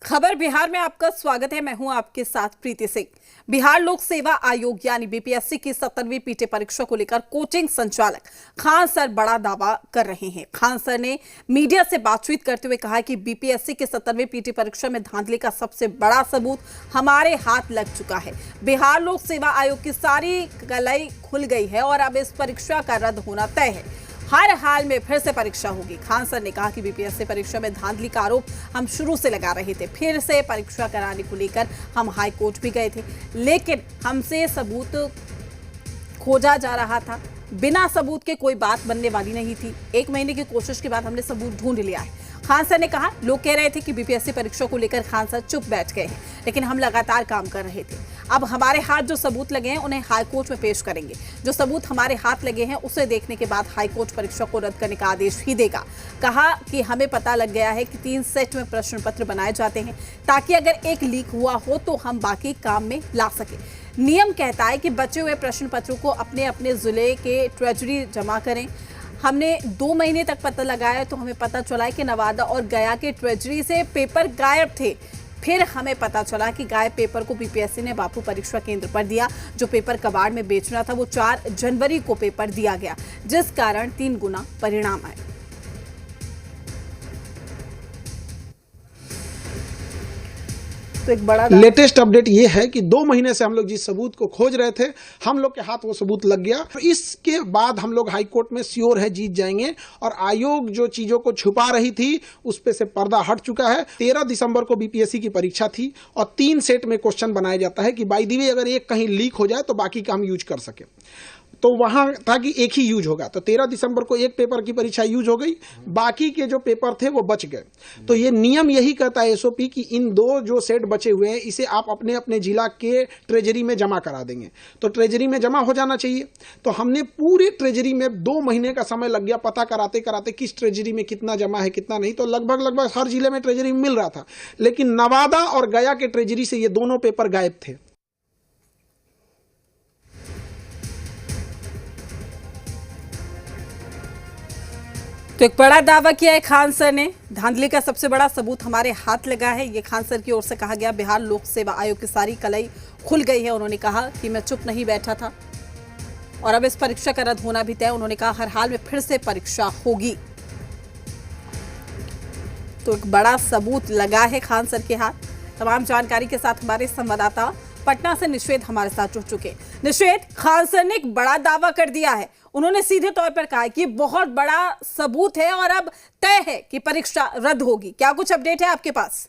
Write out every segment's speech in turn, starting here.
खबर बिहार में आपका स्वागत है। मैं हूं आपके साथ प्रीति सिंह। बिहार लोक सेवा आयोग यानी बीपीएससी की 17वीं पीटी परीक्षा को लेकर कोचिंग संचालक खान सर बड़ा दावा कर रहे हैं। खान सर ने मीडिया से बातचीत करते हुए कहा कि बीपीएससी की 17वीं पीटी परीक्षा में धांधली का सबसे बड़ा सबूत हमारे हाथ लग चुका है। बिहार लोक सेवा आयोग की सारी कलाई खुल गई है और अब इस परीक्षा का रद्द होना तय है। हर हाल में फिर से परीक्षा होगी। खान सर ने कहा कि बीपीएससी परीक्षा में धांधली का आरोप हम शुरू से लगा रहे थे। फिर से परीक्षा कराने को लेकर हम हाई कोर्ट भी गए थे, लेकिन हमसे सबूत खोजा जा रहा था। बिना सबूत के कोई बात बनने वाली नहीं थी। 1 महीने की कोशिश के बाद हमने सबूत ढूंढ लिया है। खान सर ने कहा, लोग कह रहे थे कि बीपीएससी परीक्षा को लेकर खान सर चुप बैठ गए हैं, लेकिन हम लगातार काम कर रहे थे। अब हमारे हाथ जो सबूत लगे हैं उन्हें हाई कोर्ट में पेश करेंगे। जो सबूत हमारे हाथ लगे हैं उसे देखने के बाद हाई कोर्ट परीक्षा को रद्द करने का आदेश ही देगा। कहा कि हमें पता लग गया है कि 3 सेट में प्रश्न पत्र बनाए जाते हैं, ताकि अगर एक लीक हुआ हो तो हम बाकी काम में ला सके। नियम कहता है कि बचे हुए प्रश्न पत्रों को अपने अपने जिले के ट्रेजरी जमा करें। हमने 2 महीने तक पता लगाया तो हमें पता चला कि नवादा और गया के ट्रेजरी से पेपर गायब थे। फिर हमें पता चला कि गायब पेपर को बीपीएससी ने बापू परीक्षा केंद्र पर दिया। जो पेपर कबाड़ में बेचना था वो 4 जनवरी को पेपर दिया गया, जिस कारण 3 गुना परिणाम आए। तो एक बड़ा लेटेस्ट अपडेट ये है कि 2 महीने से हम लोग जिस सबूत को खोज रहे थे, हम लोग के हाथ वो सबूत लग गया। इसके बाद हम लोग हाई कोर्ट में श्योर है जीत जाएंगे और आयोग जो चीजों को छुपा रही थी उस पे से पर्दा हट चुका है। 13 दिसंबर को बीपीएससी की परीक्षा थी और 3 सेट में क्वेश्चन बनाया जाता है कि बाय द वे अगर एक कहीं लीक हो जाए तो बाकी का हम यूज कर सके। तो वहां था कि एक ही यूज होगा, तो 13 दिसंबर को एक पेपर की परीक्षा यूज हो गई, बाकी के जो पेपर थे वो बच गए। तो ये नियम यही कहता है एसओपी कि इन 2 जो सेट बचे हुए हैं इसे आप अपने अपने जिला के ट्रेजरी में जमा करा देंगे। तो ट्रेजरी में जमा हो जाना चाहिए। तो हमने पूरे ट्रेजरी में 2 महीने का समय लग गया पता कराते कराते किस ट्रेजरी में कितना जमा है कितना नहीं। तो लगभग हर जिले में ट्रेजरी मिल रहा था, लेकिन नवादा और गया के ट्रेजरी से ये दोनों पेपर गायब थे। तो एक बड़ा दावा किया है खान सर ने। धांधली का सबसे बड़ा सबूत हमारे हाथ लगा है, ये खान सर की ओर से कहा गया। बिहार लोक सेवा आयोग की सारी कलाई खुल गई है। उन्होंने कहा कि मैं चुप नहीं बैठा था और अब इस परीक्षा का रद्द होना भी तय। उन्होंने कहा हर हाल में फिर से परीक्षा होगी। तो एक बड़ा सबूत लगा है खान सर के हाथ। तमाम जानकारी के साथ हमारे संवाददाता पटना से निषेध हमारे साथ जुड़ चुके। निषेध, खान सर ने एक बड़ा दावा कर दिया है। उन्होंने सीधे तौर पर कहा कि बहुत बड़ा सबूत है और अब तय है कि परीक्षा रद्द होगी। क्या कुछ अपडेट है आपके पास?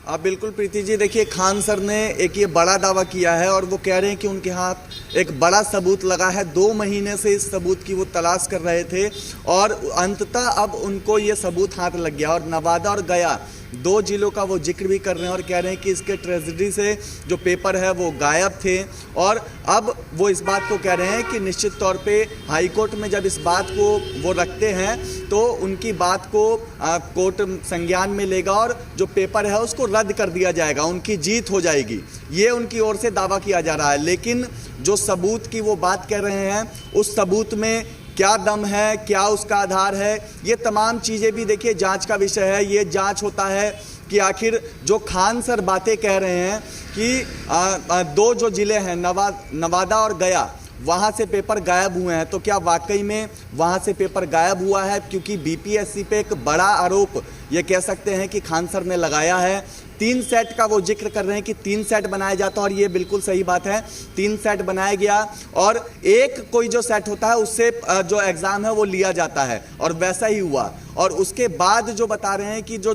आप बिल्कुल प्रीति जी, देखिए खान सर ने एक ये बड़ा दावा किया है और वो कह रहे हैं कि उनके हाथ एक बड़ा सबूत लगा है। 2 महीने से इस सबूत की वो तलाश कर रहे थे और अंततः अब उनको ये सबूत हाथ लग गया। और नवादा और गया 2 जिलों का वो जिक्र भी कर रहे हैं और कह रहे हैं कि इसके ट्रेजरी से जो पेपर है वो गायब थे। और अब वो इस बात को कह रहे हैं कि निश्चित तौर पे हाई कोर्ट में जब इस बात को वो रखते हैं तो उनकी बात को कोर्ट संज्ञान में लेगा और जो पेपर है उसको रद्द कर दिया जाएगा, उनकी जीत हो जाएगी। ये उनकी ओर से दावा किया जा रहा है। लेकिन जो सबूत की वो बात कह रहे हैं, उस सबूत में क्या दम है, क्या उसका आधार है, ये तमाम चीज़ें भी देखिए जांच का विषय है। ये जांच होता है कि आखिर जो खान सर बातें कह रहे हैं कि 2 जो ज़िले हैं नवादा और गया, वहाँ से पेपर गायब हुए हैं, तो क्या वाकई में वहाँ से पेपर गायब हुआ है? क्योंकि बीपीएससी पे एक बड़ा आरोप ये कह सकते हैं कि खान सर ने लगाया है। 3 सेट का वो जिक्र कर रहे हैं कि 3 सेट बनाया जाता है और ये बिल्कुल सही बात है। 3 सेट बनाया गया और एक कोई जो सेट होता है उससे जो एग्ज़ाम है वो लिया जाता है और वैसा ही हुआ। और उसके बाद जो बता रहे हैं कि जो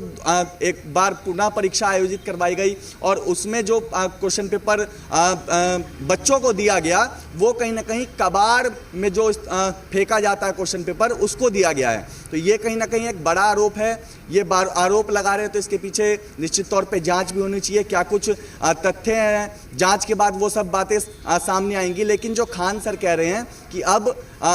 एक बार पुनः परीक्षा आयोजित करवाई गई और उसमें जो क्वेश्चन पेपर बच्चों को दिया गया वो कहीं ना कहीं कबाड़ में जो फेंका जाता है क्वेश्चन पेपर, उसको दिया गया है। तो ये कहीं ना कहीं एक बड़ा आरोप है। ये आरोप लगा रहे हैं तो इसके पीछे निश्चित तौर पे जांच भी होनी चाहिए। क्या कुछ तथ्य हैं, जांच के बाद वो सब बातें सामने आएंगी। लेकिन जो खान सर कह रहे हैं कि अब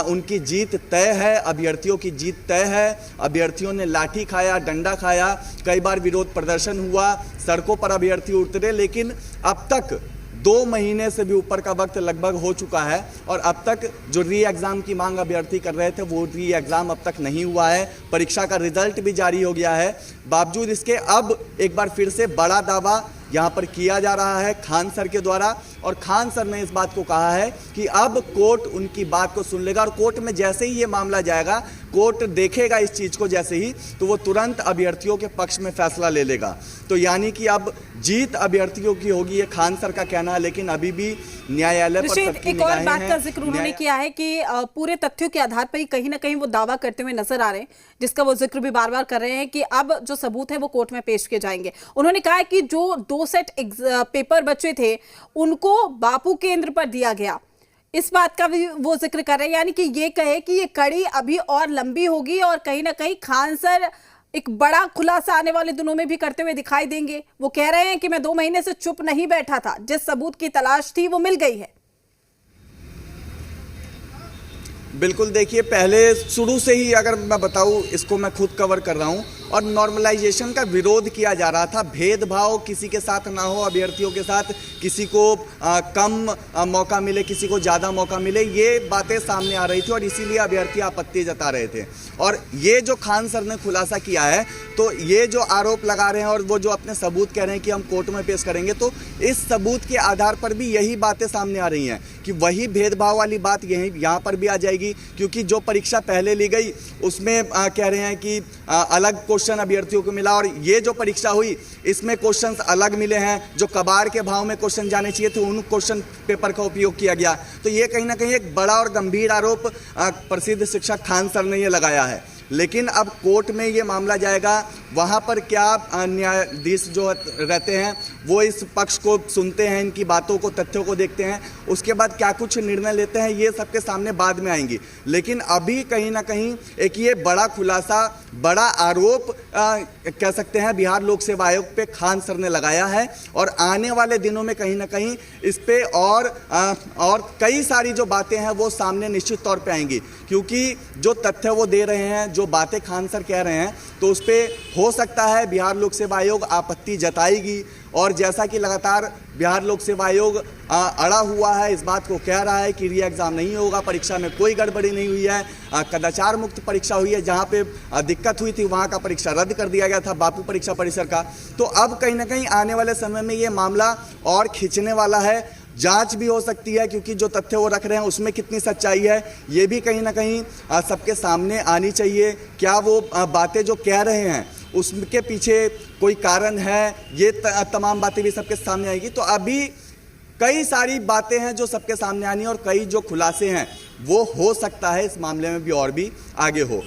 उनकी जीत तय है, अभ्यर्थियों की जीत तय है। अभ्यर्थियों ने लाठी खाया, डंडा खाया, कई बार विरोध प्रदर्शन हुआ, सड़कों पर अभ्यर्थी उतरे, लेकिन अब तक 2 महीने से भी ऊपर का वक्त लगभग हो चुका है और अब तक जो री एग्ज़ाम की मांग अभ्यर्थी कर रहे थे वो री एग्ज़ाम अब तक नहीं हुआ है। परीक्षा का रिजल्ट भी जारी हो गया है। बावजूद इसके अब एक बार फिर से बड़ा दावा यहाँ पर किया जा रहा है खान सर के द्वारा और खान सर ने इस बात को कहा है कि अब कोर्ट उनकी बात को सुन लेगा और कोर्ट में जैसे ही ये मामला जाएगा, कोर्ट देखेगा इस चीज़ को जैसे ही, तो वो तुरंत अभ्यर्थियों के पक्ष में फैसला ले लेगा। तो यानी कि अब जीत अभ्यर्थियों की होगी, ये खान सर का कहना है, लेकिन अभी भी न्यायालय पर सबकी एक और निगाहें बात हैं। का जिक्र उन्होंने किया है कि पूरे तथ्यों के आधार पर ही कहीं ना कहीं वो दावा करते हुए नजर आ रहे हैं, जिसका वो जिक्र भी बार बार कर रहे हैं कि अब जो सबूत है वो कोर्ट में पेश किए जाएंगे। उन्होंने कहा है कि जो 2 सेट पेपर बचे थे उनको बापू केंद्र पर दिया गया, इस बात का भी वो जिक्र कर रहे हैं। यानी कि ये कहे कि ये कड़ी अभी और लंबी होगी और कहीं ना कहीं खान सर एक बड़ा खुलासा आने वाले दिनों में भी करते हुए दिखाई देंगे। वो कह रहे हैं कि मैं 2 महीने से चुप नहीं बैठा था, जिस सबूत की तलाश थी वो मिल गई है। बिल्कुल, देखिए पहले शुरू से ही अगर मैं बताऊं, इसको मैं खुद कवर कर रहा हूं और नॉर्मलाइजेशन का विरोध किया जा रहा था। भेदभाव किसी के साथ ना हो, अभ्यर्थियों के साथ किसी को कम मौका मिले, किसी को ज़्यादा मौका मिले, ये बातें सामने आ रही थी और इसीलिए अभ्यर्थी आपत्ति जता रहे थे। और ये जो खान सर ने खुलासा किया है, तो ये जो आरोप लगा रहे हैं और वो जो अपने सबूत कह रहे हैं कि हम कोर्ट में पेश करेंगे, तो इस सबूत के आधार पर भी यही बातें सामने आ रही हैं कि वही भेदभाव वाली बात यहाँ पर भी आ जाएगी, क्योंकि जो परीक्षा पहले ली गई उसमें कह रहे हैं कि अलग क्वेश्चन अभ्यर्थियों को मिला और ये जो परीक्षा हुई इसमें क्वेश्चंस अलग मिले हैं। जो कबाड़ के भाव में क्वेश्चन जाने चाहिए थे उन क्वेश्चन पेपर का उपयोग किया गया। तो ये कहीं ना कहीं एक बड़ा और गंभीर आरोप प्रसिद्ध शिक्षक खान सर ने ये लगाया है। लेकिन अब कोर्ट में ये मामला जाएगा, वहाँ पर क्या न्यायाधीश जो रहते हैं वो इस पक्ष को सुनते हैं, इनकी बातों को, तथ्यों को देखते हैं, उसके बाद क्या कुछ निर्णय लेते हैं, ये सबके सामने बाद में आएंगी। लेकिन अभी कहीं ना कहीं एक ये बड़ा खुलासा, बड़ा आरोप कह सकते हैं बिहार लोक सेवा आयोग पे खान सर ने लगाया है और आने वाले दिनों में कहीं ना कहीं इस पे और कई सारी जो बातें हैं वो सामने निश्चित तौर पे आएंगी, क्योंकि जो तथ्य वो दे रहे हैं, जो बातें खान सर कह रहे हैं, तो उस पर हो सकता है बिहार लोक सेवा आयोग आपत्ति जताएगी। और जैसा कि लगातार बिहार लोक सेवा आयोग अड़ा हुआ है, इस बात को कह रहा है कि री एग्ज़ाम नहीं होगा, परीक्षा में कोई गड़बड़ी नहीं हुई है, कदाचार मुक्त परीक्षा हुई है, जहां पे दिक्कत हुई थी वहां का परीक्षा रद्द कर दिया गया था बापू परीक्षा परिसर का। तो अब कहीं ना कहीं आने वाले समय में ये मामला और खिंचने वाला है। जांच भी हो सकती है, क्योंकि जो तथ्य वो रख रहे हैं उसमें कितनी सच्चाई है ये भी कहीं ना कहीं सबके सामने आनी चाहिए। क्या वो बातें जो कह रहे हैं उसके पीछे कोई कारण है, ये तमाम बातें भी सबके सामने आएगी। तो अभी कई सारी बातें हैं जो सबके सामने आनी और कई जो खुलासे हैं वो हो सकता है इस मामले में भी और भी आगे हो।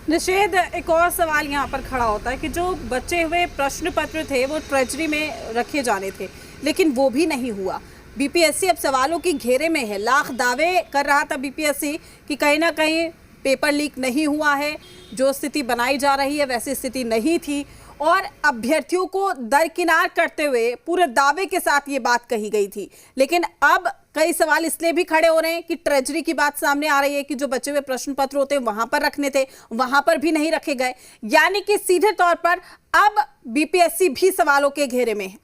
निषेध, एक और सवाल यहाँ पर खड़ा होता है कि जो बचे हुए प्रश्न पत्र थे वो ट्रेजरी में रखे जाने थे, लेकिन वो भी नहीं हुआ। बीपीएससी अब सवालों की घेरे में है। लाख दावे कर रहा था बीपीएससी कि कहीं ना कहीं पेपर लीक नहीं हुआ है, जो स्थिति बनाई जा रही है वैसी स्थिति नहीं थी, और अभ्यर्थियों को दरकिनार करते हुए पूरे दावे के साथ ये बात कही गई थी। लेकिन अब कई सवाल इसलिए भी खड़े हो रहे हैं कि ट्रेजरी की बात सामने आ रही है कि जो बचे हुए प्रश्न पत्र होते हैं वहां पर रखने थे, वहां पर भी नहीं रखे गए। यानी कि सीधे तौर पर अब बीपीएससी भी सवालों के घेरे में है।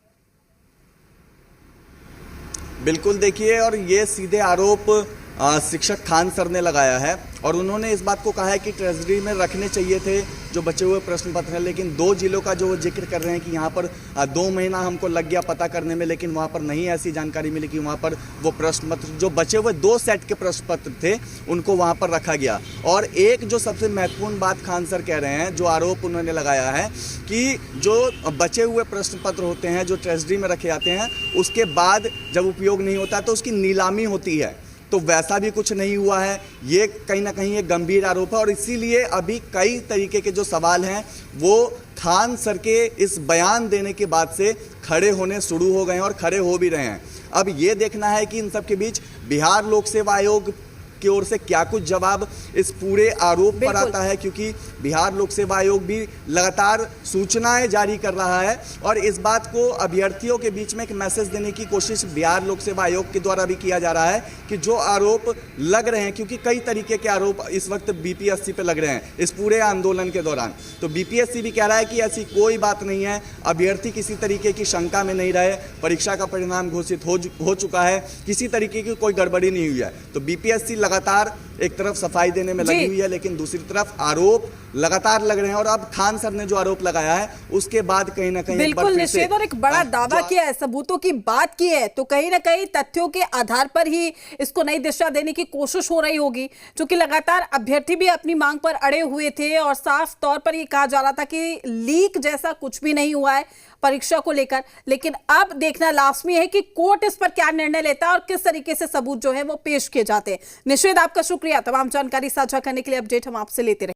बिल्कुल, देखिए, और ये सीधे आरोप शिक्षक खान सर ने लगाया है और उन्होंने इस बात को कहा है कि ट्रेजरी में रखने चाहिए थे जो बचे हुए प्रश्न पत्र हैं। लेकिन 2 जिलों का जो वो जिक्र कर रहे हैं कि यहाँ पर 2 महीना हमको लग गया पता करने में, लेकिन वहाँ पर नहीं ऐसी जानकारी मिली कि वहाँ पर वो प्रश्न पत्र, जो बचे हुए 2 सेट के प्रश्न पत्र थे, उनको वहाँ पर रखा गया। और एक जो सबसे महत्वपूर्ण बात खान सर कह रहे हैं, जो आरोप उन्होंने लगाया है कि जो बचे हुए प्रश्न पत्र होते हैं जो ट्रेजरी में रखे जाते हैं, उसके बाद जब उपयोग नहीं होता तो उसकी नीलामी होती है, तो वैसा भी कुछ नहीं हुआ है। ये कहीं ना कहीं एक गंभीर आरोप है और इसीलिए अभी कई तरीके के जो सवाल हैं वो खान सर के इस बयान देने के बाद से खड़े होने शुरू हो गए हैं और खड़े हो भी रहे हैं। अब ये देखना है कि इन सब के बीच बिहार लोक सेवा आयोग की ओर से क्या कुछ जवाब इस पूरे आरोप पर बिल्कुल। आता है, क्योंकि बिहार लोक सेवा आयोग भी लगातार सूचनाएं जारी कर रहा है और इस बात को अभ्यर्थियों के बीच में एक मैसेज देने की कोशिश बिहार लोक सेवा आयोग के द्वारा भी किया जा रहा है कि जो आरोप लग रहे हैं, क्योंकि कई तरीके के आरोप इस वक्त बीपीएससी पे लग रहे हैं इस पूरे आंदोलन के दौरान, तो बीपीएससी भी कह रहा है कि ऐसी कोई बात नहीं है, अभ्यर्थी किसी तरीके की शंका में नहीं रहे, परीक्षा का परिणाम घोषित हो चुका है, किसी तरीके की कोई गड़बड़ी नहीं हुई है। तो बीपीएससी लगातार एक तरफ सफाई देने में लगी हुई है, लेकिन दूसरी तरफ आरोप लगातार लग रहे हैं और अब खान सर ने जो आरोप लगाया है उसके बाद कहीं ना कहीं बिल्कुल निषेध और एक बड़ा दावा किया है, सबूतों की बात की है, तो कहीं ना कहीं तथ्यों के आधार पर ही इसको नई दिशा देने की कोशिश हो रही होगी, क्योंकि लगातार अभ्यर्थी भी अपनी मांग पर अड़े हुए थे और साफ तौर पर ये कहा जा रहा था कि लीक जैसा कुछ भी नहीं हुआ है परीक्षा को लेकर। लेकिन अब देखना लाजमी है कि कोर्ट इस पर क्या निर्णय लेता है और किस तरीके से सबूत जो है वो पेश किए जाते हैं। निषेध, आपका शुक्रिया तमाम जानकारी साझा करने के लिए। अपडेट हम आपसे लेते रहे।